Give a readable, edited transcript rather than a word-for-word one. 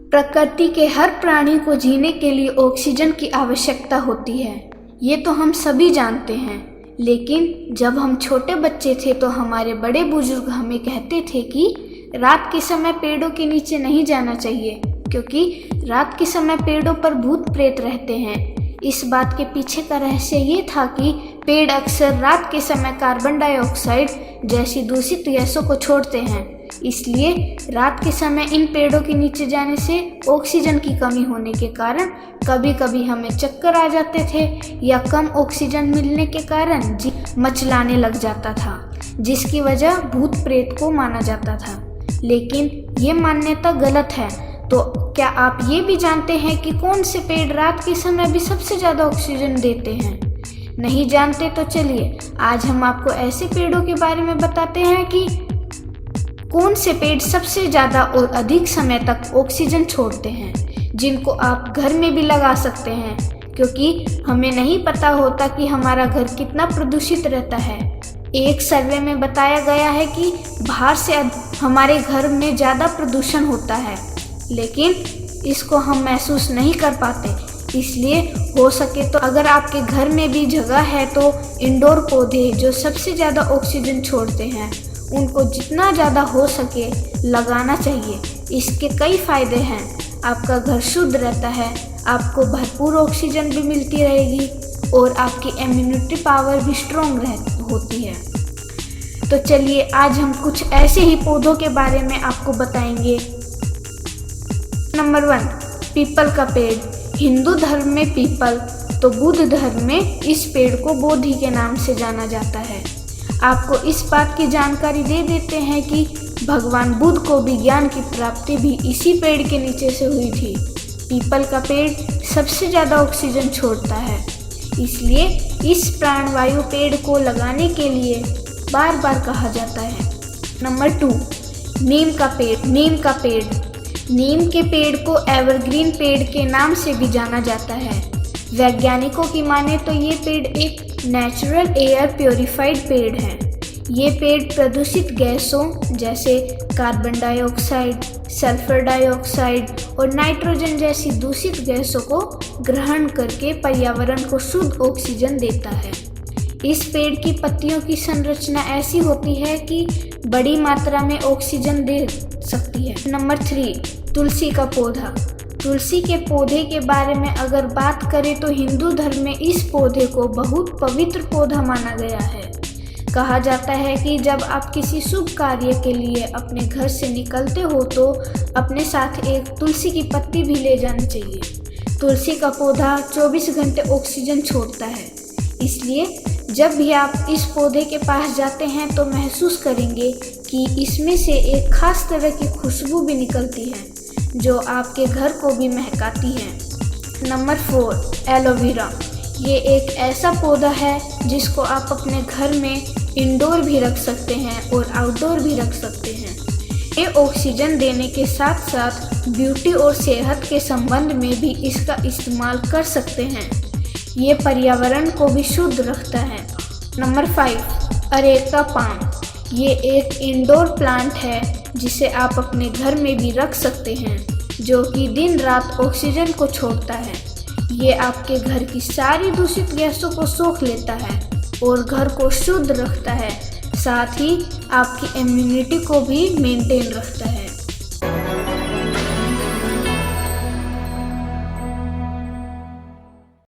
प्रकृति के हर प्राणी को जीने के लिए ऑक्सीजन की आवश्यकता होती है, ये तो हम सभी जानते हैं। लेकिन जब हम छोटे बच्चे थे तो हमारे बड़े बुजुर्ग हमें कहते थे कि रात के समय पेड़ों के नीचे नहीं जाना चाहिए, क्योंकि रात के समय पेड़ों पर भूत प्रेत रहते हैं। इस बात के पीछे का रहस्य ये था कि पेड़ अक्सर रात के समय कार्बन डाइऑक्साइड जैसी दूषित गैसों को छोड़ते हैं, इसलिए रात के समय इन पेड़ों के नीचे जाने से ऑक्सीजन की कमी होने के कारण कभी कभी हमें चक्कर आ जाते थे या कम ऑक्सीजन मिलने के कारण जी मचलाने लग जाता था, जिसकी वजह भूत प्रेत को माना जाता था। लेकिन ये मान्यता गलत है। तो क्या आप ये भी जानते हैं कि कौन से पेड़ रात के समय भी सबसे ज़्यादा ऑक्सीजन देते हैं? नहीं जानते तो चलिए आज हम आपको ऐसे पेड़ों के बारे में बताते हैं कि कौन से पेड़ सबसे ज़्यादा और अधिक समय तक ऑक्सीजन छोड़ते हैं, जिनको आप घर में भी लगा सकते हैं, क्योंकि हमें नहीं पता होता कि हमारा घर कितना प्रदूषित रहता है। एक सर्वे में बताया गया है कि बाहर से हमारे घर में ज़्यादा प्रदूषण होता है, लेकिन इसको हम महसूस नहीं कर पाते। इसलिए हो सके तो अगर आपके घर में भी जगह है तो इंडोर पौधे जो सबसे ज़्यादा ऑक्सीजन छोड़ते हैं उनको जितना ज़्यादा हो सके लगाना चाहिए। इसके कई फ़ायदे हैं। आपका घर शुद्ध रहता है, आपको भरपूर ऑक्सीजन भी मिलती रहेगी और आपकी इम्यूनिटी पावर भी स्ट्रॉन्ग होती है। तो चलिए आज हम कुछ ऐसे ही पौधों के बारे में आपको बताएंगे। नंबर 1, पीपल का पेड़। हिंदू धर्म में पीपल तो बुद्ध धर्म में इस पेड़ को बोधि के नाम से जाना जाता है। आपको इस बात की जानकारी दे देते हैं कि भगवान बुद्ध को विज्ञान की प्राप्ति भी इसी पेड़ के नीचे से हुई थी। पीपल का पेड़ सबसे ज़्यादा ऑक्सीजन छोड़ता है, इसलिए इस प्राणवायु पेड़ को लगाने के लिए बार बार कहा जाता है। नंबर 2, नीम का पेड़। नीम के पेड़ को एवरग्रीन पेड़ के नाम से भी जाना जाता है। वैज्ञानिकों की माने तो ये पेड़ एक नेचुरल एयर प्योरीफाइड पेड़ है। ये पेड़ प्रदूषित गैसों जैसे कार्बन डाइऑक्साइड, सल्फर डाइऑक्साइड और नाइट्रोजन जैसी दूषित गैसों को ग्रहण करके पर्यावरण को शुद्ध ऑक्सीजन देता है। इस पेड़ की पत्तियों की संरचना ऐसी होती है कि बड़ी मात्रा में ऑक्सीजन दे सकती है। नंबर 3, तुलसी का पौधा। तुलसी के पौधे के बारे में अगर बात करें तो हिंदू धर्म में इस पौधे को बहुत पवित्र पौधा माना गया है। कहा जाता है कि जब आप किसी शुभ कार्य के लिए अपने घर से निकलते हो तो अपने साथ एक तुलसी की पत्ती भी ले जानी चाहिए। तुलसी का पौधा 24 घंटे ऑक्सीजन छोड़ता है, इसलिए जब भी आप इस पौधे के पास जाते हैं तो महसूस करेंगे कि इसमें से एक खास तरह की खुशबू भी निकलती है जो आपके घर को भी महकाती है। Number 4, aloe vera. ये एक ऐसा पौधा है जिसको आप अपने घर में इंडोर भी रख सकते हैं और आउटडोर भी रख सकते हैं। ये ऑक्सीजन देने के साथ साथ ब्यूटी और सेहत के संबंध में भी इसका इस्तेमाल कर सकते हैं। ये पर्यावरण को भी शुद्ध रखता है। Number 5, areca palm. ये एक इंडोर प्लांट है जिसे आप अपने घर में भी रख सकते हैं, जो कि दिन रात ऑक्सीजन को छोड़ता है। ये आपके घर की सारी दूषित गैसों को सोख लेता है और घर को शुद्ध रखता है, साथ ही आपकी इम्यूनिटी को भी मेंटेन रखता है।